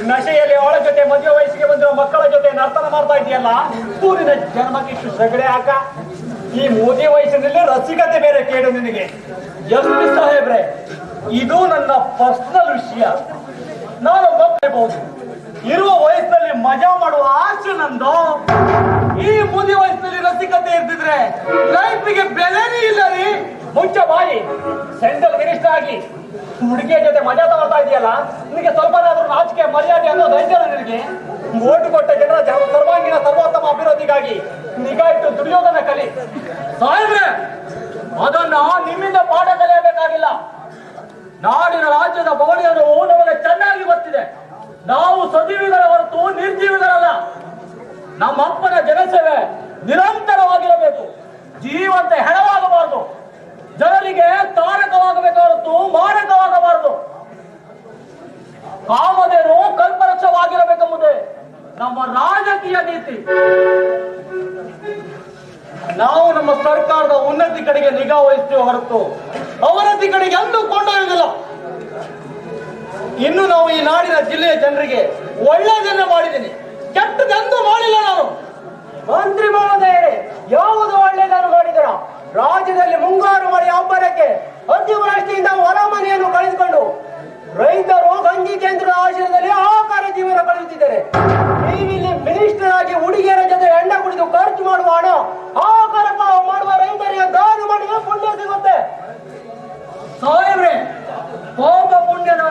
ನಶೆಯಲ್ಲಿ ಅವಳ ಜೊತೆ ಮದುವೆ ವಯಸ್ಸಿಗೆ ಬಂದಿರೋ ಮಕ್ಕಳ ಜೊತೆ ನರ್ತನ ಮಾಡ್ತಾ ಇದೆಯಲ್ಲ, ಊರಿನ ಜನ್ಮಕ್ಕಿಷ್ಟು ಸಗಡೆ ಹಾಕ. ಈ ಮೋದಿ ವಯಸ್ಸಿನಲ್ಲಿ ರಸಿಕತೆ ಬೇರೆ ಕೇಳು ನಿನಗೆ. ಎಸ್.ಪಿ. ಸಾಹೇಬ್ರೆ, ಇದು ನನ್ನ ಪರ್ಸನಲ್ ವಿಷಯ. ನಾನು ಒಪ್ಪಬಹುದು, ಇರುವ ವಯಸ್ಸಿನಲ್ಲಿ ಮಜಾ ಮಾಡುವ ಆಸೆ ನಂದು. ಈ ಮೋದಿ ವಯಸ್ಸಿನಲ್ಲಿ ರಸಿಕತೆ ಇರ್ತಿದ್ರೆ ಲೈಫಿಗೆ ಬೆಲೆನೇ ಇಲ್ಲ ರೀ. ಮುಂಚೆ ಬಾಯಿ ಸೆಂಟ್ರಲ್ ಮಿನಿಸ್ಟರ್ ಆಗಿ ಹುಡುಗಿಯ ಜೊತೆ ಮಜಾ ತಗೊಳ್ತಾ ಇದೆಯಲ್ಲ, ನಿನಗೆ ಸ್ವಲ್ಪನಾದ್ರೂ ನಾಚಿಕೆ ಮರ್ಯಾದೆ ಅನ್ನೋದು ಐತಲ್ಲ ನಿನಗೆ? ಓಟು ಕೊಟ್ಟ ಜನರ ಸರ್ವಾಂಗೀಣ ಸರ್ವೋತ್ತಮ ಅಭಿವೃದ್ಧಿಗಾಗಿ ನಿಗಾ ಇಟ್ಟು ದುಡಿಯೋದನ್ನ ಕಲಿ. ಸಾಹೇಬ್ರೆ, ಅದನ್ನ ನಿಮ್ಮಿಂದ ಪಾಠ ಕಲಿಯಬೇಕಾಗಿಲ್ಲ. ನಾಡಿನ ರಾಜ್ಯದ ಭವನಿಯನ್ನು ನಮಗೆ ಚೆನ್ನಾಗಿ ಗೊತ್ತಿದೆ. ನಾವು ಸಜೀವಿಗಳ ಹೊರತು ನಿರ್ಜೀವಿಗಳಲ್ಲ. ನಮ್ಮಪ್ಪನ ಜನಸೇವೆ ನಿರಂತರವಾಗಿರಬೇಕು. ಜೀವಂತ ಹೆಣವಾಗಬಾರದು. ಜನರಿಗೆ ತಾರಕವಾಗಬೇಕು ಹೊರತು ಮಾರಕವಾಗಬಾರದು. ಕಾಮಧೇನು ಕಲ್ಪವೃಕ್ಷವಾಗಿರಬೇಕೆಂಬುದೇ ನಮ್ಮ ರಾಜಕೀಯ ನೀತಿ. ನಾವು ನಮ್ಮ ಸರ್ಕಾರದ ಉನ್ನತಿ ಕಡೆಗೆ ನಿಗಾ ವಹಿಸ್ತೇವೆ ಹೊರತು ಅವನತಿ ಕಡೆಗೆ ಎಂದೂ ಕೊಂಡೊಯ್ಯುವುದಿಲ್ಲ. ಇನ್ನು ನಾವು ಈ ನಾಡಿನ ಜಿಲ್ಲೆಯ ಜನರಿಗೆ ಒಳ್ಳೆಯದನ್ನ ಮಾಡಿದ್ದೀನಿ, ಕೆಟ್ಟದೆಂದೂ ಮಾಡಿಲ್ಲ. ನಾನು ಮಂತ್ರಿ ಮಹೋದಯರೇ, ಯಾವುದು ಒಳ್ಳೆಯದನ್ನು ಮಾಡಿದರ? ರಾಜ್ಯದಲ್ಲಿ ಮುಂಗಾರು ಮಳೆ ಅಬ್ಬರಕ್ಕೆ ಅತಿವೃಷ್ಟಿಯಿಂದ ಹೊರ ಮನೆಯನ್ನು ಕಳೆದುಕೊಂಡು ರೈತರು ಗಂಜಿ ಕೇಂದ್ರದ ಆಶ್ರಯದಲ್ಲಿ ಆಹಾರ ಜೀವನ ಕಳೆಯುತ್ತಿದ್ದಾರೆ. ನೀವಿಲ್ಲಿ ಮಿನಿಸ್ಟರ್ ಆಗಿ ಹುಡುಗಿಯರ ಜೊತೆ ಎಣ್ಣೆ ಕುಡಿದು ಖರ್ಚು ಮಾಡುವ ಹಣ ಆಹಾರ ಮಾಡುವ ರೈತರಿಗೆ ದಾನ ಮಾಡಿದ್ರೆ ಪುಣ್ಯ ಸಿಗುತ್ತೆ. ಸಾಹೇಬ್ರೆ, ಪಾಪ ಪುಣ್ಯನ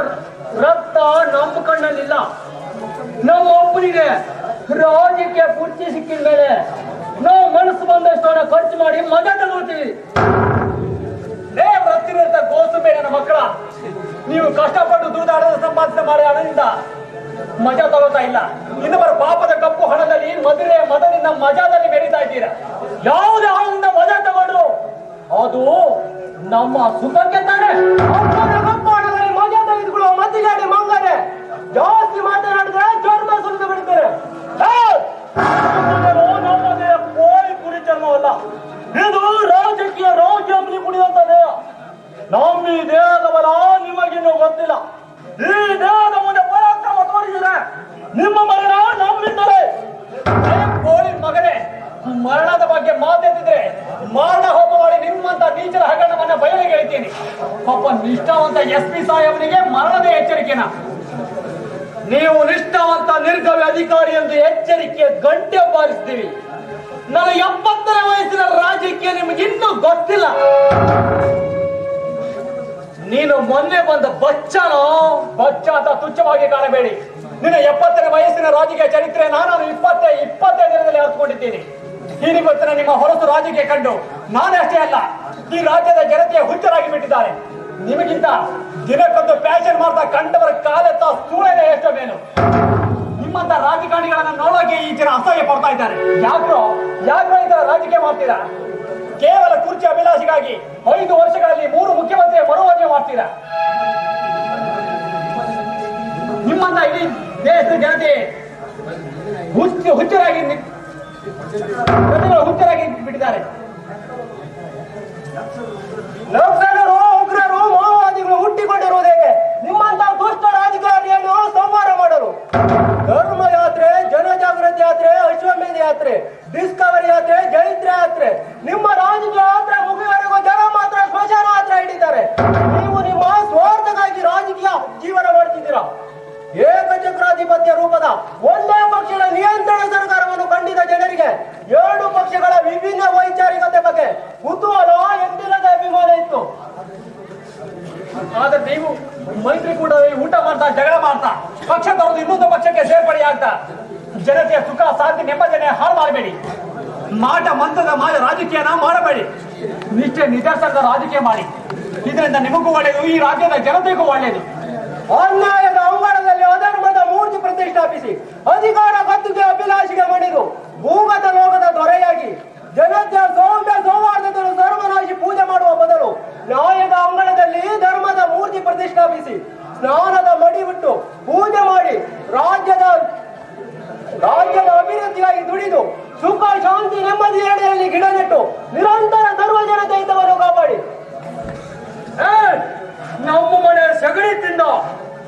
ರಕ್ತ ನಮ್ಮ ಕಣ್ಣಲ್ಲಿಲ್ಲ. ನಮ್ಮ ಒಬ್ಬನಿಗೆ ರಾಜ್ಯಕ್ಕೆ ಕುರ್ಚಿ ಸಿಕ್ಕಿದ ಮೇಲೆ ನಾವು ಮನಸ್ಸು ಬಂದಷ್ಟು ಹಣ ಖರ್ಚು ಮಾಡಿ ಮಜಾ ತಗೊಳ್ತೀವಿ. ವೃತ್ತಿನಿರತ ಗೋಸುಬೆ ನನ್ನ ಮಕ್ಕಳ, ನೀವು ಕಷ್ಟಪಟ್ಟು ದುಡಿದಾಡದ ಸಂಪಾದನೆ ಮಾಡಿ ಹಣದಿಂದ ಮಜಾ ತಗೋತಾ ಇಲ್ಲ. ಇನ್ನೊಬ್ಬರ ಪಾಪದ ಕಪ್ಪು ಹಣದಲ್ಲಿ ಮದುವೆ ಮದದಿಂದ ಮಜಾದಲ್ಲಿ ಬೆರೀತಾ ಇದ್ದೀರಾ. ಯಾವುದೇ ಹಣದಿಂದ ಮಜಾ ತಗೊಂಡ್ರು ಅದು ನಮ್ಮ ಸುಖಕ್ಕೆ ತಾನೆ. ಕಪ್ಪು ಹಣದಲ್ಲಿ ಮಜಾ ತೆಗೆದುಕೊಳ್ಳುವ ಮದ್ದಿಗಾಡಿ ಮಂಗನೆ ಜಾಸ್ತಿ ಮಾತನಾಡಿದ್ರೆ ಚರ್ಮ ಸುರಿದು ಬಿಡ್ತಾರೆ. ನಮ್ಮದೇ ಕೋಳಿ ಕುರಿ ಚರ್ಮವಲ್ಲ, ಇದು ರಾಜಕೀಯ ರಾಜ್ಯದಲ್ಲಿ ಕುಡಿಯುವಂತ ದೇಹ. ನಮ್ಮ ಈ ದೇಹದ ಬಲ ನಿಮಗಿನ್ನೂ ಗೊತ್ತಿಲ್ಲ. ಈ ದೇಹದ ಮುಂದೆ ಪರಾಕ್ರಮ ತೋರಿಸಿದ್ರೆ ನಿಮ್ಮ ಮರಣ ನಮ್ಮಿದ್ದರೆ. ಕೋಳಿ ಮಗನೇ, ಮರಣದ ಬಗ್ಗೆ ಮಾತೆತ್ತಿದ್ರೆ ಮರಣ ಹೋಪ ಮಾಡಿ ನಿಮ್ಮಂತ ನೀಚರ ಹಗರಣವನ್ನ ಬಯಲಿಗೆ ಹೇಳ್ತೀನಿ. ಪಾಪ ನಿಷ್ಠಾವಂತ ಎಸ್.ಪಿ. ಸಾಹೇಬನಿಗೆ ಮರಣದ ಎಚ್ಚರಿಕೆನ. ನೀವು ನಿಷ್ಠಾವಂತ ನಿರ್ಗವ್ಯ ಅಧಿಕಾರಿ ಎಂದು ಎಚ್ಚರಿಕೆ ಗಂಟೆ ಬಾರಿಸ್ತೀವಿ. ನನ್ನ 70ನೇ ವಯಸ್ಸಿನ ರಾಜಕೀಯ ನಿಮಗೆ ಇನ್ನೂ ಗೊತ್ತಿಲ್ಲ. ನೀನು ಮೊನ್ನೆ ಬಂದ ಬಚ್ಚ ಅಂತ ತುಚ್ಛವಾಗಿ ಕಾಣಬೇಡಿ. ನಿನ್ನ 70ನೇ ವಯಸ್ಸಿನ ರಾಜಕೀಯ ಚರಿತ್ರೆ ನಾನು 25 ದಿನದಲ್ಲಿ ಅರ್ಥಕೊಂಡಿದ್ದೀನಿ. ಹೀನಿಗೊತ್ತಿನ ನಿಮ್ಮ ಹೊರಸು ರಾಜಕೀಯ ಕಂಡು ನಾನೇ ಅಷ್ಟೇ ಅಲ್ಲ, ಈ ರಾಜ್ಯದ ಜನತೆಯ ಹುಚ್ಚರಾಗಿ ಬಿಟ್ಟಿದ್ದಾರೆ. ನಿಮಗಿಂತ ದಿನಕ್ಕೊಂದು ಫ್ಯಾಷನ್ ಮಾಡ್ತಾ ಕಂಡವರ ಕಾಲೆತ್ತ ಸೂಳೆನೆ ಎಷ್ಟೋ ಮೇಲು. ನಿಮ್ಮಂತ ರಾಜಕಾರಣಿಗಳನ್ನ ನೋಡೋಕೆ ಈ ಜನ ಅಸಹ್ಯ ಪಡ್ತಾ ಇದ್ದಾರೆ. ಯಾಕ್ರೋ ಈ ತರ ರಾಜಕೀಯ ಮಾಡ್ತೀರಾ? ಕೇವಲ ಕುರ್ಚಿ ಅಭಿಲಾಷಿಗಾಗಿ 5 ವರ್ಷಗಳಲ್ಲಿ 3 ಮುಖ್ಯಮಂತ್ರಿ ಮರುವರ್ಜನೆ ಮಾಡ್ತೀರಾ? ನಿಮ್ಮಂತ ಇಡೀ ದೇಶದ ಜನತೆ ಹುಚ್ಚರಾಗಿ ಬಿಟ್ಟಿದ್ದಾರೆ. ನಕ್ಸಲರು, ಉಗ್ರರು, ಮಾವೋವಾದಿಗಳು ಹುಟ್ಟಿಕೊಂಡಿರುವುದೇಕೆ? ನಿಮ್ಮಂತ ದುಷ್ಟ ರಾಜಕಾರಣಿಯನ್ನು ಸಂಹಾರ ಮಾಡಲು ಧರ್ಮ ಯಾತ್ರೆ, ಜನಜಾಗೃತಿ ಯಾತ್ರೆ, ಅಶ್ವಮೇಧ ಯಾತ್ರೆ, ಡಿಸ್ಕವರಿ ಯಾತ್ರೆ, ಜೈತ್ರ ಯಾತ್ರೆ, ನಿಮ್ಮ ರಾಜಕೀಯ ಯಾತ್ರೆ ಮುಗಿಯವರೆಗೂ ಜನ ಮಾತ್ರ ಸ್ಮಶಾನ ಯಾತ್ರೆ ಹಿಡಿತಾರೆ. ನೀವು ನಿಮ್ಮ ಸ್ವಾರ್ಥಕ್ಕಾಗಿ ರಾಜಕೀಯ ಜೀವ ನಿರ್ಜೀವನ ಮಾಡ್ತಿದ್ದೀರಾ. ಏಕಚಕ್ರಾಧಿಪತ್ಯ ರೂಪದ ಒಂದೇ ಪಕ್ಷದ ನಿಯಂತ್ರಣ ಸರ್ಕಾರವನ್ನು ಕಂಡಿದ್ದ ಜನರಿಗೆ 2 ಪಕ್ಷಗಳ ವಿಭಿನ್ನ ವೈಚಾರಿಕತೆ ಬಗ್ಗೆ ಕುತೂಹಲ ಎಂದಿಲ್ಲದ ಅಭಿಮಾನ ಇತ್ತು. ಆದ್ರೆ ನೀವು ಮೈತ್ರಿಕೂಟದಲ್ಲಿ ಊಟ ಮಾಡ್ತಾ ಜಗಳ ಮಾಡ್ತಾ ಪಕ್ಷ ತರೋದು ಇನ್ನೊಂದು ಪಕ್ಷಕ್ಕೆ ಸೇರ್ಪಡೆ ಆಗ್ತಾ ಜನತೆಯ ಸುಖ ಶಾಂತಿ ನೆಮ್ಮದಿಯನ್ನೇ ಹಾಳು ಮಾಡಬೇಡಿ. ಮಾಟ ಮಂತ್ರದ ರಾಜಕೀಯನ ಮಾಡಬೇಡಿ. ನಿಷ್ಠೆ ನಿದರ್ಶನದ ರಾಜಕೀಯ ಮಾಡಿ. ಇದರಿಂದ ನಿಮಗೂ ಒಳ್ಳೆಯದು, ಈ ರಾಜ್ಯದ ಜನತೆಗೂ ಒಳ್ಳೆಯದು. ಅನ್ಯಾಯದ ಅಂಗಳದಲ್ಲಿ ಅಧರ್ಮದ ಮೂರ್ತಿ ಪ್ರತಿಷ್ಠಾಪಿಸಿ ಅಧಿಕಾರ ಗದ್ದುಗೆ ಅಭಿಲಾಷಿಗೆ ಮಣಿದು ಭೂಗತ ಲೋಕದ ದೊರೆಯಾಗಿ ಜನತೆಯ ಸೌಮ್ಯ ಸೌಹಾರ್ದತೆಯನ್ನು ಸರ್ವನಾಶಿ ಪೂಜೆ ಮಾಡುವ ಬದಲು ನ್ಯಾಯದ ಅಂಗಳದಲ್ಲಿ ಧರ್ಮದ ಮೂರ್ತಿ ಪ್ರತಿಷ್ಠಾಪಿಸಿ ಸ್ನಾನದ ಮಡಿ ಬಿಟ್ಟು ಪೂಜೆ ಮಾಡಿ ರಾಜ್ಯದ ಅಭಿವೃದ್ಧಿಯಾಗಿ ದುಡಿದು ಸುಖ ಶಾಂತಿ ನೆಮ್ಮದಿ ಎಡೆಯಲ್ಲಿ ಗಿಡ ನೆಟ್ಟು ನಿರಂತರ ಸರ್ವ ಜನತೆ ಹಿತವನ್ನು ಕಾಪಾಡಿ. ನಮ್ಮ ಮನೆ ಸಗಣಿ ತಿಂದ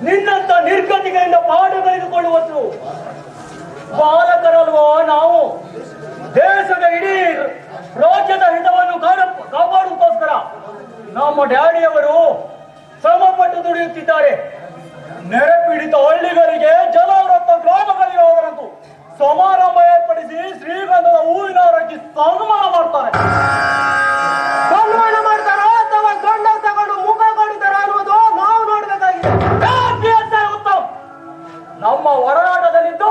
ನಿನ್ನಂತ ನಿರ್ಗತಿಗಳಿಂದ ಪಾಠ ಕಳೆದುಕೊಳ್ಳುವುದು ಬಾಲಕರಲ್ವೋ ನಾವು. ದೇಶದ ಇಡೀ ರಾಜ್ಯದ ಹಿತವನ್ನು ಕಾಪಾಡುವುದಕ್ಕೋಸ್ಕರ ನಮ್ಮ ಡ್ಯಾಡಿಯವರು ಶ್ರಮಪಟ್ಟು ದುಡಿಯುತ್ತಿದ್ದಾರೆ. ನೆರೆ ಪೀಡಿತ ಹಳ್ಳಿಗಳಿಗೆ ಜಲವೃತ್ತ ಗ್ರಾಮಗಳಿಗೆ ಹೋದರಂತೂ ಸಮಾರಂಭ ಏರ್ಪಡಿಸಿ ಶ್ರೀಗಂಧದ ಹೂವಿನ ಹಾರಕ್ಕೆ ಸನ್ಮಾನ ಮಾಡ್ತಾರೆ. ಸನ್ಮಾನ ಮಾಡ್ತಾರೋ ಅಥವಾ ಗಂಡ ತಗೊಂಡು ಮುಖ ಕೊಡಿತಾರ ಅನ್ನೋದು ನಾವು ನೋಡ್ಬೇಕಾಗಿದೆ. ಉತ್ತಮ್, ನಮ್ಮ ಹೋರಾಟದಲ್ಲಿದ್ದು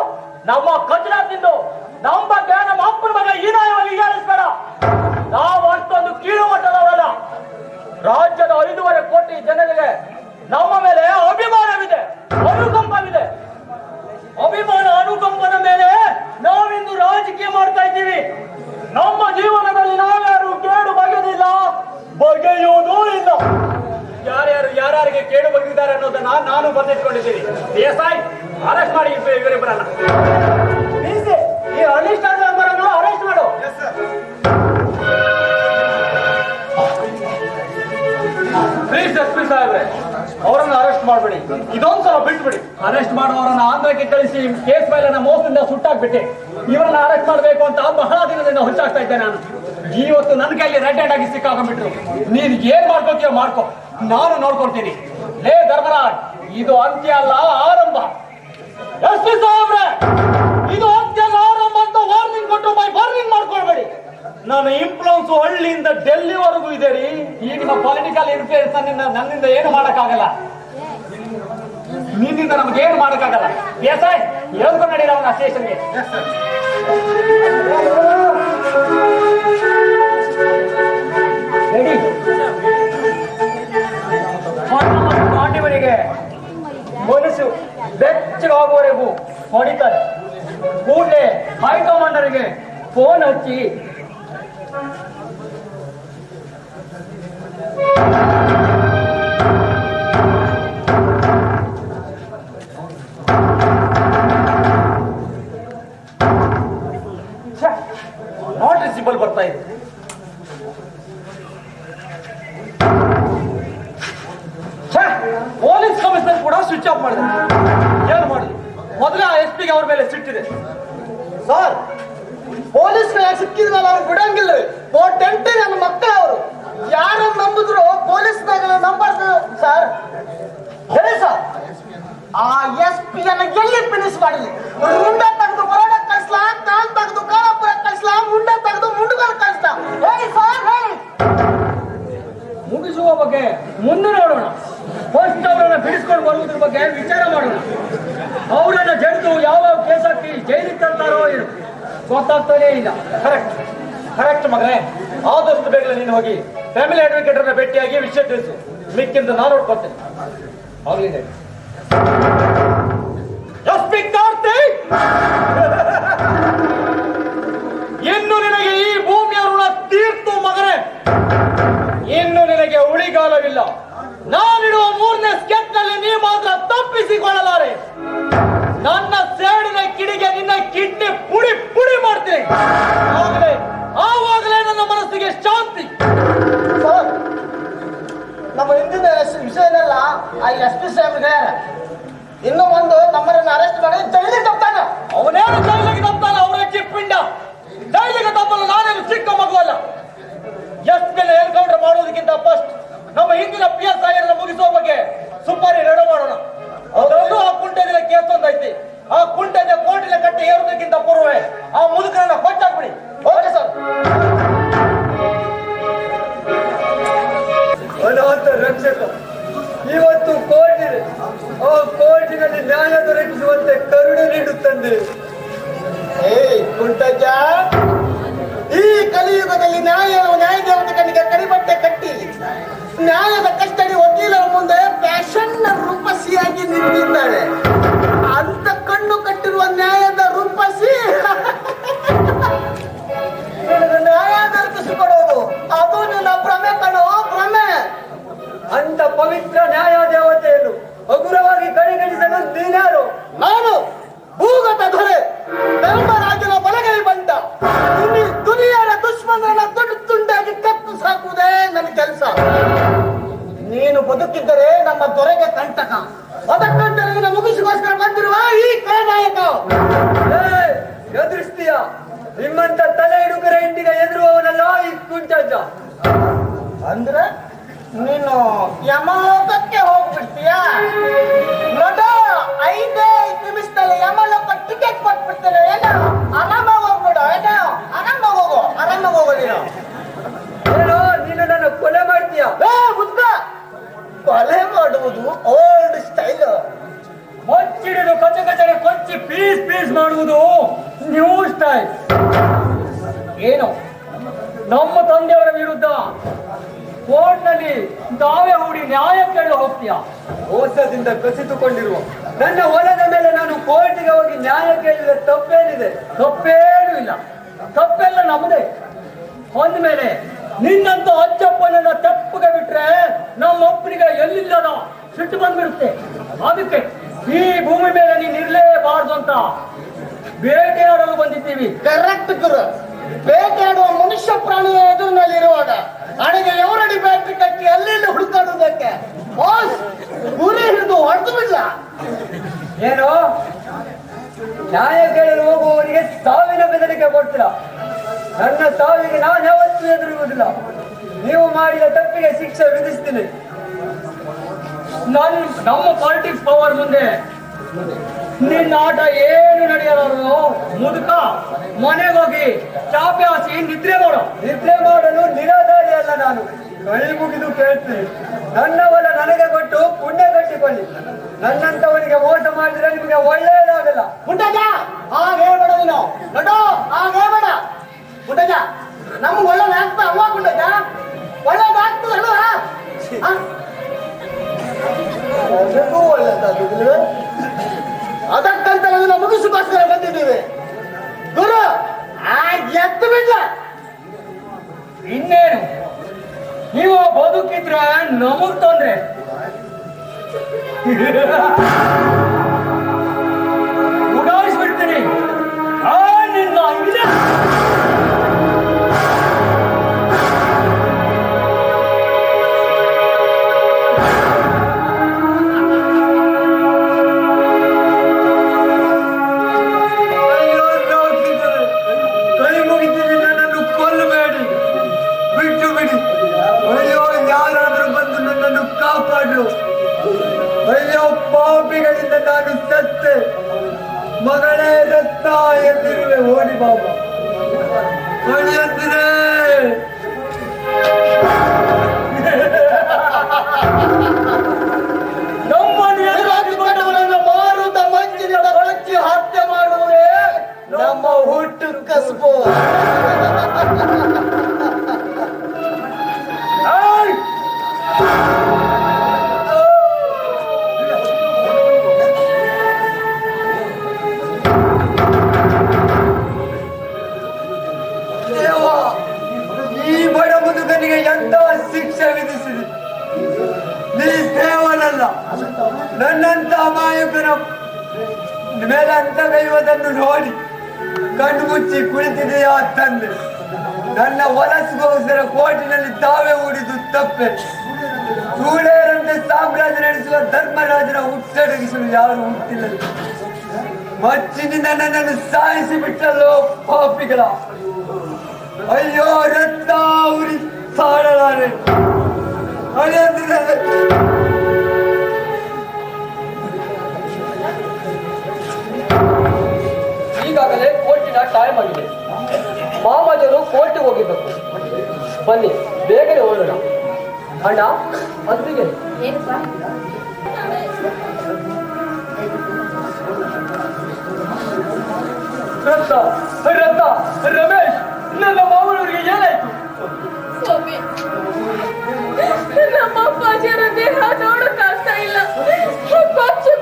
ನಮ್ಮ ಕಚರ ತಿಂದು ನಮ್ಮ ಬಗ್ಗೆ ನಮ್ಮ ಅಪ್ಪನ ಬಗ್ಗೆ ಹೀನಾಯವಾಗಿ ಹೀಯಾಳಿಸ್ಬೇಡ. ನಾವು ಅಷ್ಟೊಂದು ಕೀಳು ಮಟ್ಟದವರಲ್ಲ. ರಾಜ್ಯದ 5.5 ಕೋಟಿ ಜನರಿಗೆ ನಮ್ಮ ಮೇಲೆ ಅಭಿಮಾನವಿದೆ, ಅನುಕಂಪವಿದೆ. ಅಭಿಮಾನ ಅನುಕಂಪದ ಮೇಲೆ ನಾವಿಂದು ರಾಜಕೀಯ ಮಾಡ್ತಾ ಇದ್ದೀವಿ. ನಮ್ಮ ಜೀವನದಲ್ಲಿ ನಾವ್ಯಾರು ಕೇಡು ಬಗೆದಿಲ್ಲ, ಬಗೆಯುವುದೂ ಇಲ್ಲ. ಯಾರ್ಯಾರಿಗೆ ಕೇಡು ಬಗೆದಿದ್ದಾರೆ ಅನ್ನೋದನ್ನ ನಾನು ಬರೆದಿಟ್ಕೊಂಡಿದ್ದೀನಿ. ದೇಸಾಯಿ, ಅರೆಸ್ಟ್ ಮಾಡಿ ಇವರಿಬ್ಬರನ್ನ. ಈ ಅನಿಷ್ಟ ಮೆಂಬರನ್ನು ಅರೆಸ್ಟ್ ಮಾಡು. ಪ್ಲೀಸ್ ಎಸ್ ಪಿ ಸಾಹೇಬ್ರೆ, ಅವರನ್ನು ಅರೆಸ್ಟ್ ಮಾಡಬೇಡಿ. ಇದೊಂದ್ಸಲ ಬಿಟ್ಬಿಡಿ. ಅರೆಸ್ಟ್ ಮಾಡುವವರನ್ನ ಆಂಧ್ರಕ್ಕೆ ಕಳಿಸಿ ಕೇಸ್ ಮೇಲೆ ಮೋಸದಿಂದ ಸುಟ್ಟಾಕ್ಬಿಟ್ಟೆ. ಇವರನ್ನ ಅರೆಸ್ಟ್ ಮಾಡಬೇಕು ಅಂತ ಬಹಳ ದಿನದಿಂದ ಹುಚ್ಚಾಗ್ತಾ ಇದ್ದೆ ನಾನು. ಇವತ್ತು ನನ್ನ ಕೈಯಲ್ಲಿ ರೆಡ್ ಹ್ಯಾಂಡ್ ಆಗಿ ಸಿಕ್ಕಾಕೊಂಡ್ಬಿಟ್ರು. ನೀನು ಏನ್ ಮಾಡ್ಕೋತೀಯೋ ಮಾಡ್ಕೋ, ನಾನು ನೋಡ್ಕೊಳ್ತೀನಿ. ಲೇ ಧರ್ಮರಾಜ್, ಇದು ಅಂತ್ಯ ಅಲ್ಲ, ಆರಂಭ. ಎಸ್ ಪಿ ಸಾಹೇಬ್ರೆ, ಇದು ಅಂತ್ಯ ಅಲ್ಲ, ಆರಂಭ ಅಂತ ವಾರ್ನಿಂಗ್ ಕೊಟ್ಟು ವಾರ್ನಿಂಗ್ ಮಾಡ್ಕೊಳ್ಬೇಡಿ. ನನ್ನ ಇನ್ಫ್ಲೂಯೆನ್ಸ್ ಹಳ್ಳಿಯಿಂದ ಡೆಲ್ಲಿವರೆಗೂ ಇದೆ ರೀ. ಈ ನಿಮ್ಮ ಪೊಲಿಟಿಕಲ್ ಇನ್ಫ್ಲೂಯೆನ್ಸ್ ನನ್ನಿಂದ ಏನು ಮಾಡಕ್ಕಾಗಲ್ಲ, ನಿನ್ನಿಂದ ನಮ್ಗೆ ಏನು ಮಾಡಕ್ಕಾಗಲ್ಲ. ದೇಸಾಯಿ, ಹೇಳ್ಕೊಂಡು ನಡೀರ ಅವನ ಸ್ಟೇಷನ್ಗೆ. ಪಾಂಡಿವನಿಗೆ ಮನಸ್ಸು ಬೆಚ್ಚಗಾಗುವವರೆಗೂ ಹೊಡಿತಾರೆ. ಕೂಡಲೇ ಹೈಕಮಾಂಡರಿಗೆ ಫೋನ್ ಹಚ್ಚಿ ನಾಟ್ ರಿಸಿಬಲ್ ಬರ್ತಾ ಇದೆ. ಪೊಲೀಸ್ ಕಮಿಷನರ್ ಕೂಡ ಸ್ವಿಚ್ ಆಫ್ ಮಾಡಿದೆ. ಏನು ಮಾಡಿದ್ರು? ಮೊದಲೇ ಆ ಎಸ್ ಪಿಗೆ ಅವ್ರ ಮೇಲೆ ಸಿಟ್ಟಿದೆ. ಸರ್, ಪೊಲೀಸ್ ಸಿಕ್ಕಿದ್ಮೇಲೆ ಅವ್ರು ಬಿಡಂಗಿಲ್ಲ. ಟೆಂಟಿ ನನ್ನ ಮಕ್ಕಳು ಅವರು ಯಾರನ್ನು ನಂಬಿದ್ರು ಪೊಲೀಸ್ನಾಗ ನಂಬಾರ್ದು ಸರ್. ಹೇಳಿ ಸರ್, ಆ ಎಸ್ ಪಿ ಅನ್ನ ಎಲ್ಲಿ ಫಿನಿಶ್ ಮಾಡಲಿ? ಮುಂದೆ ತೆಗೆದು ಬರೋಡ ಕಳಿಸ್ಲಾ, ಕಾಲ್ ತೆಗೆದು ಕಾಲಪುರ ಕಳಿಸ್ಲಾ, ಮುಂದೆ ತೆಗೆದು ಮುಂಡುಗಲ್ ಕಳಿಸ್ಲಾ? ಹೇಳಿ ಸರ್, ಹೇಳಿ. ಮುಗಿಸುವ ಬಗ್ಗೆ ಮುಂದೆ ನೋಡೋಣ. ಫಸ್ಟ್ ಅವರನ್ನ ಬಿಡಿಸ್ಕೊಂಡು ಬರುವುದ್ರ ಬಗ್ಗೆ ವಿಚಾರ ಮಾಡೋಣ. ಅವರನ್ನ ಜಡ್ದು ಯಾವ ಕೇಸ್ ಹಾಕಿ ಜೈಲಿಗೆ ತರ್ತಾರೋ ಏನು ಗೊತ್ತಾಗ್ತಾನೇ ಇಲ್ಲ. ಕರೆಕ್ಟ್ ಮಗನೇ, ಆದಷ್ಟು ಬೇಗ ನೀನು ಹೋಗಿ ಫ್ಯಾಮಿಲಿ ಅಡ್ವೊಕೇಟ್ ಅನ್ನ ಭೇಟಿಯಾಗಿ ವಿಷಯ ತಿಳಿಸು. ಮಿಕ್ಕಿಂದ ನಾನು ನೋಡ್ಕೊಳ್ತೇನೆ. ಆಗ್ಲಿದೆ ಇನ್ನು ನಿನಗೆ ಈ ಭೂಮಿಯ ಋಣ ತೀರ್ತು ಮಗನೇ. ಇನ್ನು ನಿನಗೆ ಉಳಿಗಾಲವಿಲ್ಲ. ನಾನಿಡುವ 3ನೇ ಸ್ಕೆಚ್ ನಲ್ಲಿ ನೀ ಮಾತ್ರ ತಪ್ಪಿಸಿಕೊಳ್ಳಲಾರೆ. ನನ್ನ ಸೇಡಿನ ಕಿಡಿಗೆ ನಿನ್ನ ಕಿಡ್ನಿ ಪುಡಿ ಪುಡಿ ಮಾಡ್ತೀನಿ. ಆವಾಗಲೇ ನನ್ನ ಮನಸ್ಸಿಗೆ ಶಾಂತಿ. ನಮ್ಮ ಹಿಂದಿನ ವಿಷಯನೆಲ್ಲ ಆ ಎಸ್ ಪಿ ಸಾಹೇಬ್ರಿಗೆ ಇನ್ನೂ ಒಂದು ನಮ್ಮನ್ನ ಅರೆಸ್ಟ್ ಮಾಡಿ ಜೈಲಿಗೆ ತಪ್ಪಾನ. ಅವನೇನು ಜೈಲಿಗೆ ತಪ್ಪಾನ? ಅವರ ಪಿಂಡ ಜೈಲಿಗೆ ತಪ್ಪಲ್ಲ. ನಾನೇನು ಚಿಕ್ಕ ಮಗುವಲ್ಲ. ಎಸ್ ಮೇಲೆ ಎನ್ಕೌಂಟರ್ ಮಾಡೋದಕ್ಕಿಂತ ಫಸ್ಟ್ ನಮ್ಮ ಹಿಂದಿನ PS ಮುಗಿಸುವ ಬಗ್ಗೆ ಸುಪಾರಿ ರೆಡಿ ಮಾಡೋಣ. ನಿಂತಿದ್ದಾಳೆ. ಅಂತ ಕಣ್ಣು ಕಟ್ಟಿರುವ ನ್ಯಾಯದ ರೂಪಸಿ ನ್ಯಾಯ ದೊರಕಿಸಿಕೊಡೋದು ಅದು ನಿನ್ನ ಭ್ರಮೆ ಕಣೋ, ಭ್ರಮೆ. ಅಂತ ಪವಿತ್ರ ನ್ಯಾಯ ದೇವತೆಯನ್ನು ಹಗುರವಾಗಿ ಕಡೆಗಣಿಸಲು ನೀನ್ಯಾರು? ನಾನು ಭೂಗತ ದೊರೆ ಧರ್ಮರಾಜನ ಬಲಗೈ ಬಂಟ. ದುನಿಯರ ದುಶ್ಮನರನ್ನ ತುಂಡು ತುಂಡಾಗಿ ಕತ್ತು ಸಾಕುವುದೇ ನನ್ನ ಕೆಲಸ. ನೀನು ಬದುಕಿದ್ದರೆ ನಮ್ಮ ದೊರೆಗೆ ಕಂಟಕ. ಅದಕ್ಕಂತ ನಿನ್ನ ಮುಗಿಸಿಗೋಸ್ಕರ ಬಂದಿರುವ ಈ ಕಳನಾಯಕ ಎದುರಿಸ್ತೀಯ? ನಿಮ್ಮಂತ ತಲೆ ಹಿಡುಕರ ಇಂಡಿಗೆ ಎದುರುವವನಲ್ಲ ಈ ಕುಂಟಜ್ಜ. ಅಂದ್ರೆ ನೀನು ಯಮಲೋಕಕ್ಕೆ ಹೋಗ್ಬಿಡ್ತೀಯ? ನೋಡ, 5 ನಿಮಿಷದಲ್ಲಿ ಯಮಲೋಕ ಟಿಕೆಟ್ ಕೊಟ್ಬಿಡ್ತೇನೆ. ಏನೋ ಆರಾಮಾಗಿ ಹೋಗ್ಬಿಡು. ಏನೋ ಆರಾಮಾಗಿ ಹೋಗು, ಆರಾಮಾಗಿ ಹೋಗು. ಏನೋ ನೀನು ನನ್ನ ಕೊಲೆ ಮಾಡ್ತೀಯ? ಬುದ್ಧ, ಕೊಲೆ ಮಾಡುವುದು ಓಲ್ಡ್ ಸ್ಟೈಲ್. ಹೊಚ್ಚಿಡಿದು ಕಚ್ಚ ಕಚ್ಚಗೆ ಕೊಚ್ಚಿ ಪೀಸ್ ಪೀಸ್ ಮಾಡುವುದು ನ್ಯೂ ಸ್ಟೈಲ್. ಏನು ನಮ್ಮ ತಂದೆಯವರ ವಿರುದ್ಧ ಕೋರ್ಟ್ನಲ್ಲಿ ದಾವೆ ಹೂಡಿ ನ್ಯಾಯ ಕೇಳಿ ಹೋಗ್ತೀಯ? ಮೋಸದಿಂದ ಕಸಿದುಕೊಂಡಿರುವ ನನ್ನ ಹೊಲದ ಮೇಲೆ ನಾನು ಕೋರ್ಟಿಗೆ ಹೋಗಿ ನ್ಯಾಯ ಕೇಳಿದ್ರೆ ತಪ್ಪೇನಿದೆ? ತಪ್ಪೇನೂ ಇಲ್ಲ, ತಪ್ಪೆಲ್ಲ ನಮ್ಮದೇ. ಅಂದ್ಮೇಲೆ ನಿನ್ನಂತ ಅಜ್ಜಪ್ಪನನ್ನ ತಪ್ಪಗೆ ಬಿಟ್ರೆ ನಮ್ಮಪ್ಪನಿಗೆ ಎಲ್ಲಿಲ್ಲದ ಸಿಟ್ಟು ಬಂದ್ಬಿಡುತ್ತೆ. ಅದಕ್ಕೆ ಈ ಭೂಮಿ ಮೇಲೆ ನೀನ್ ಇರ್ಲೇಬಾರ್ದು ಅಂತ ಬೇಟೆಯಾಡಲು ಬಂದಿದ್ದೀವಿ. ಕರೆಕ್ಟ್ ಗುರು. ಬೇಟೆಯಾಡುವ ಮನುಷ್ಯ ಪ್ರಾಣಿಯ ಎದುರಿನಲ್ಲಿರುವಾಗ ಹಣೆಗೆ ಎವರಡಿ ಬ್ಯಾಟ್ರಿ ಕಟ್ಟಿ ಅಲ್ಲಿ ಹುಡುಕಾಡುವುದಕ್ಕೆ ಗುರಿ ಹಿಡಿದು ಹೊಡೆದು ಬಿಡ್ಲ. ಏನು ನ್ಯಾಯ ಕೇಳಲು ಹೋಗುವವರಿಗೆ ಸಾವಿನ ಬೆದರಿಕೆ ಕೊಡ್ತೀರ? ನನ್ನ ಸಾವಿಗೆ ನಾನು ಯಾವತ್ತೂ ಎದುರುವುದಿಲ್ಲ. ನೀವು ಮಾಡಿದ ತಪ್ಪಿಗೆ ಶಿಕ್ಷೆ ವಿಧಿಸ್ತೀನಿ. ನಮ್ಮ ಪಾಲಿಟಿಕ್ಸ್ ಪವರ್ ಮುಂದೆ ನಿನ್ನ ಆಟ ಏನು ನಡೆಯಲಾರದು. ಮುದುಕ ಮನೆಗೋಗಿ ಚಾಪೆ ಹಾಸಿ ನಿದ್ರೆ ಮಾಡು. ನಿದ್ರೆ ಮಾಡಲು ನಿರಾಧಾರಿ ಅಲ್ಲ ನಾನು. ಕೈ ಮುಗಿದು ಕೇಳ್ತೀನಿ, ನನ್ನ ಹೊಲ ನನಗೆ ಕೊಟ್ಟು ಪುಣ್ಯ ಕಟ್ಟಿಕೊಳ್ಳಿ. ನನ್ನಂತವನಿಗೆ ಮೋಸ ಮಾಡಿದ್ರೆ ನಿಮಗೆ ಒಳ್ಳೆಯದಾಗಲ್ಲ. ಪುಟ್ಟಜ ಹಾಗೆ ಬೇಡ, ನೀನು ನೋಡು ಹಾಗೆ ಬೇಡ. ಪುಟ್ಟಜ ನಮ್ಗೆ ಒಳ್ಳೇದಾಗ್ತಾ ಅಲ್ವಾ? ಪುಟ್ಟಜ ಒಳ್ಳೇದಾಗ್ತದಲ್ವಾ? ಒಳ್ಳೇದಾಗುದಿಲ್ಲ. ಅದಕ್ಕಂತ ನಾವು ಮುಗಿಸಿಗೋಸ್ಕರ ಬಂದಿದ್ದೀವಿ ಗುರು. ಎತ್ತು ಬಿಡ್ಲ. ಇನ್ನೇನು ನೀವು ಬದುಕಿದ್ರೆ ನಮಗ್ ತೊಂದ್ರೆ. ಉಡಾಯಿಸ್ಬಿಡ್ತೀನಿ ನಿನ್ನ ಇದೆ. ಅಯ್ಯೋ ಪಾಪಿಗಳಿಂದ ನಾನು ಸತ್ತೆ. ಮಗಳೇ ರತ್ನ ಎಂದಿರುವೆ, ಓಡಿ ಬಾಬಾ ಎಂದಿರೇ. ನಮ್ಮನ್ನು ಮಾರುತ ಮಂಚಿನಿಂದ ಕೊಚ್ಚಿ ಹತ್ಯೆ ಮಾಡುವುದೇ ನಮ್ಮ ಹುಟ್ಟು ಕಸಬು. ಈ ಬಡ ಮುದುಕನಿಗೆ ಎಂತ ಶಿಕ್ಷೆ ವಿಧಿಸಿದೆ? ನೀ ದೇವನಲ್ಲ. ನನ್ನಂತ ಅಮಾಯಕನ ಮೇಲೆ ಅಂತ ಕೈಯುವುದನ್ನು ನೋಡಿ ಕಣ್ಣು ಮುಚ್ಚಿ ಕುಳಿತಿದೆಯಾ ತಂದೆ? ನನ್ನ ಹೊಲಸಿಗೋಸ್ಕರ ಕೋಟಿನಲ್ಲಿ ತಾವೇ ಹೂಡಿದು ತಪ್ಪೆ. ಚೂಡೇರಂತೆ ಸಾಮ್ರಾಜ್ಯ ನಡೆಸುವ ಧರ್ಮರಾಜನ ಹುಟ್ಟಡಗಿಸಲು ಯಾರು ಹುಟ್ಟಿಲ್ಲ. ಮಚ್ಚಿನಿಂದ ನನ್ನನ್ನು ಸಾಯಿಸಿ ಬಿಟ್ಟಲ್ಲೋ ಪಾಪಿಗಳ. ಅಯ್ಯೋ ರಕ್ತ ಉರಿ ತಾಳಲಾರೆ. ಈಗಾಗಲೇ ಕೋರ್ಟಿನ ಟೈಮ್ ಆಗಿದೆ. ಮಾಮಾಜರು ಕೋರ್ಟಿಗೆ ಹೋಗಿರ್ಬೇಕು. ಬನ್ನಿ ಬೇಗನೆ ಹೋಗೋಣ. ಅಣ್ಣ ಅಂತಿಗೆ ರಕ್ತ ರಕ್ತ ರಮೇಶ್, ನನ್ನ ಮಾವನವರಿಗೆ ಏನಾಯ್ತು? ಸ್ವಾಮಿ, ನಮ್ಮ ಅಪ್ಪಾಜಿಯರ ದೇಹ ನೋಡಕ್ಕಾಗ್ತಾ ಇಲ್ಲ. ಕೊಚ್ಚು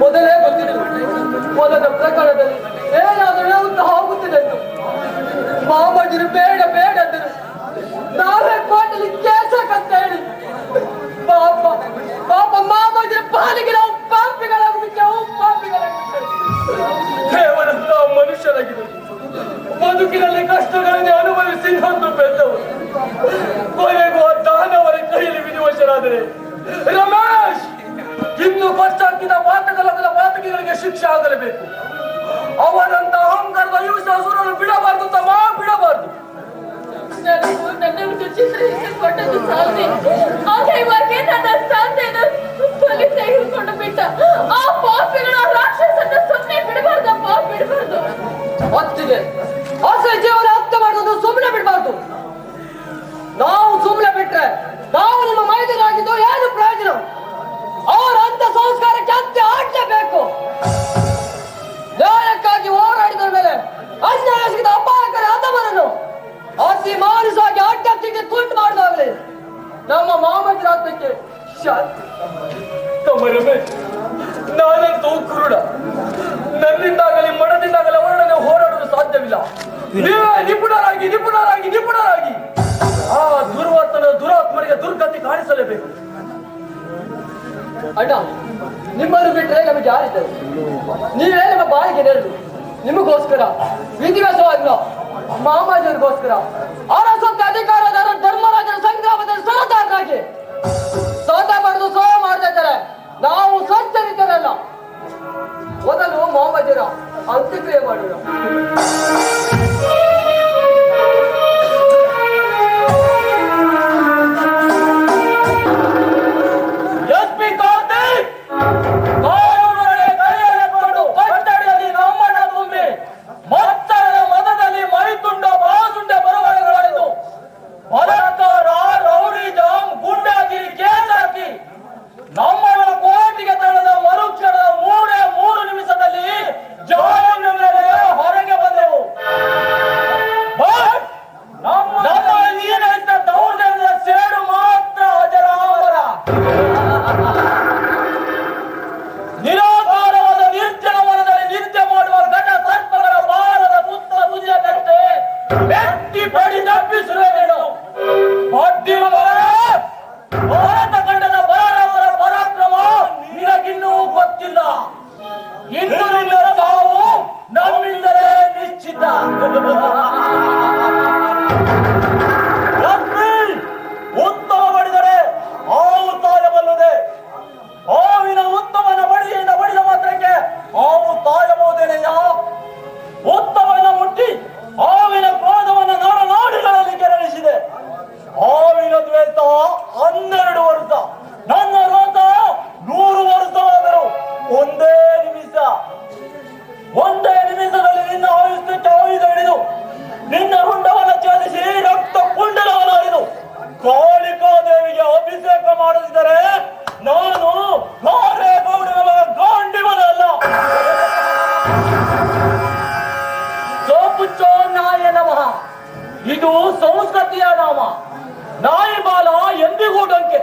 ಮೊದಲೇ ಗೊತ್ತಿದೆ. ಮೊದಲ ಪ್ರಕರಣದಲ್ಲಿ ಏನಾದರೂ ಅಂತ ಹೋಗುತ್ತಿದೆ. ಮಾಮಜರು ಬೇಡ ಬೇಡ ಅಂದರು. ನಾವೇ ಕೋಟಲಿ ಕೇಸಕ್ಕಂತ ಹೇಳಿ ಪಾಪ ಪಾಪ ಮಾಮಜರ ಪಾಲಿಗೆ ನಾವು ಪಾಪಿಗಳಾಗ್ಬಿಟ್ಟೆವು, ಪಾಪಿಗಳಾಗ್ಬಿಟ್ಟೆವು. ದೇವರಂತ ಮನುಷ್ಯರಾಗಿದ್ದರು. ಬದುಕಿನಲ್ಲಿ ಕಷ್ಟಗಳನ್ನು ಅನುಭವಿಸಿ ನೊಂದು ಬೆಂದವರು ಕೊನೆಗೂ ಆ ದಾನವರ ಕೈಯಲ್ಲಿ ವಿಧಿವಶರಾದರೆ ರಮೇಶ್ ಇನ್ನು ಕಷ್ಟಾಕಿದ ಪಾತಕಿಗಳಿಗೆ ಶಿಕ್ಷೆ ಆಗಲೇಬೇಕು. ಅವರಂತ ಅಹಂಕಾರದ ಅಹಿಂಸಾಸುರನ್ನು ಬಿಡಬಾರದು ತಮ್ಮ, ಬಿಡಬಾರದು. ನನ್ನನ್ನು ಚಿತ್ರಿಸಿಕೊಂಡದ್ದು ಸಾಲದೆ ಆಗ ಇವಾಗ ನನ್ನ ತಂದೆಯನ್ನು ಪೊಲೀಸ್ ಹಿಡ್ಕೊಂಡು ಬಿಟ್ಟ. ಆ ಪಾಪಿಗಳ ರಾಕ್ಷಸನ್ನ ಸುಮ್ಮನೆ ಬಿಡಬಾರ್ದಪ್ಪ, ಬಿಡಬಾರ್ದು. ಹೊತ್ತಿಗೆ ಆಸೆ ಜೀವನ ಹತ್ಯೆ ಮಾಡೋದು ಸುಮ್ಮನೆ ಬಿಡಬಾರ್ದು. ನಾವು ಸುಮ್ಮನೆ ಬಿಟ್ರೆ ನಾವು ನಿಮ್ಮ ಮೈದಾನಾಗಿದ್ದು ಏನು ಪ್ರಯೋಜನ? ಅವರ ಅಂತ ಸಂಸ್ಕಾರಕ್ಕೆ ಅಂತ್ಯ ಆಡ್ಲೇಬೇಕು. ನ್ಯಾಯಕ್ಕಾಗಿ ಹೋರಾಡಿದ ಮೇಲೆ ಅನ್ಯಾಯ ಸಿಗದ ಅಪಾಯಕಾರಿ ಹತಮರನ್ನು ಅತಿ ಮಾನಸವಾಗಿ ಅಡ್ಡತ್ತಿಗೆ ತುಂಡು ಮಾಡಿದಾಗಲೇ ನಮ್ಮ ಮಾಮಜರ ಆತ್ಮಕ್ಕೆ ಶಾಂತಿ. ತಮ್ಮ ರಮೇಶ್, ನಾನಂತೂ ಕುರುಡ. ನನ್ನಿಂದಾಗಲಿ ಮನದಿಂದಾಗಲಿ ಅವರೊಡನೆ ಹೋರಾಡಲು ಸಾಧ್ಯವಿಲ್ಲ. ನೀವೇ ನಿಪುಣರಾಗಿ ನಿಪುಣರಾಗಿ ನಿಪುಣರಾಗಿ ಆ ದುರ್ವರ್ತನ ದುರಾತ್ಮರಿಗೆ ದುರ್ಗತಿ ಕಾಣಿಸಲೇಬೇಕು. ಅಣ್ಣ, ನಿಮ್ಮನ್ನು ಬಿಟ್ಟರೆ ನಮಗೆ ಯಾರಿದ್ದಾರೆ? ನೀವೇ ನಮ್ಮ ಬಾಯಿಗೆ ನೆರಳು. ನಿಮಗೋಸ್ಕರ ವಿಧಿವಶವಾಗಿಲ್ಲ, ಮಾಮಾಜಿಯರಿಗೋಸ್ಕರ ಅರಸತ್ವ ಅಧಿಕಾರದ ಧರ್ಮರಾಜನ ಸಂಗ್ರಾಮದಲ್ಲಿ ಸರದಾರರಾಗಿ ಸೋತ ಪಡೆದು ಸೋಯ ಮಾಡ್ತಾ ಇದ್ದಾರೆ. ನಾವು ಸ್ವಚ್ಛರಿದ್ದಾರಲ್ಲ, ಮೊದಲು ಮಾಮಾಜಿಯರ ಅಂತ್ಯಕ್ರಿಯೆ ಮಾಡೋಣ. ಬಲಾತ್ಕಾರ, ರೌಡಿಜಂ, ಗುಂಡಾ ನಾಯಿ ಬಾಲ ಎಂದಿಗೂ ಡೊಂಕೆ.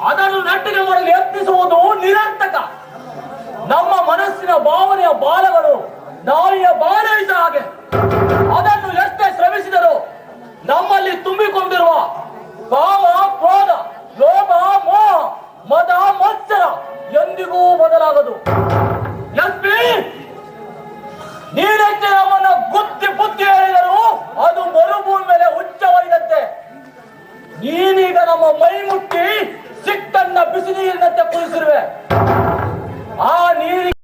ಅದನ್ನು ನಟ್ಟಿಗೆ ಮಾಡಲು ಯತ್ನಿಸುವುದು ನಿರರ್ಥಕ. ನಮ್ಮ ಮನಸ್ಸಿನ ಭಾವನೆಯ ಬಾಲಗಳು ನಾಯಿಯ ಬಾಲ ಇದ್ದ ಹಾಗೆ. ಅದನ್ನು ಎಷ್ಟೇ ಶ್ರಮಿಸಿದರೂ ನಮ್ಮಲ್ಲಿ ತುಂಬಿಕೊಂಡಿರುವ ಕಾಮ, ಕ್ರೋಧ, ಲೋಭ, ಮೋಹ, ಮದ, ಮತ್ಸರ ಎಂದಿಗೂ ಬದಲಾಗದು. ಎಸ್ಪಿ, ನೀನಕ್ಕೆ ನಮ್ಮನ್ನ ಗುತ್ತಿ ಬುದ್ಧಿ ಹೇಳಿದರು ಅದು ಮರುಭೂಮಿ ಮೇಲೆ ಹುಚ್ಚವೈದಂತೆ. ನೀನೀಗ ನಮ್ಮ ಮೈ ಮುಟ್ಟಿ ಸಿಟ್ಟನ್ನ ಬಿಸಿ ನೀರಿನಂತೆ ಕುದಿಸಿರುವೆ. ಆ ನೀರಿಗೆ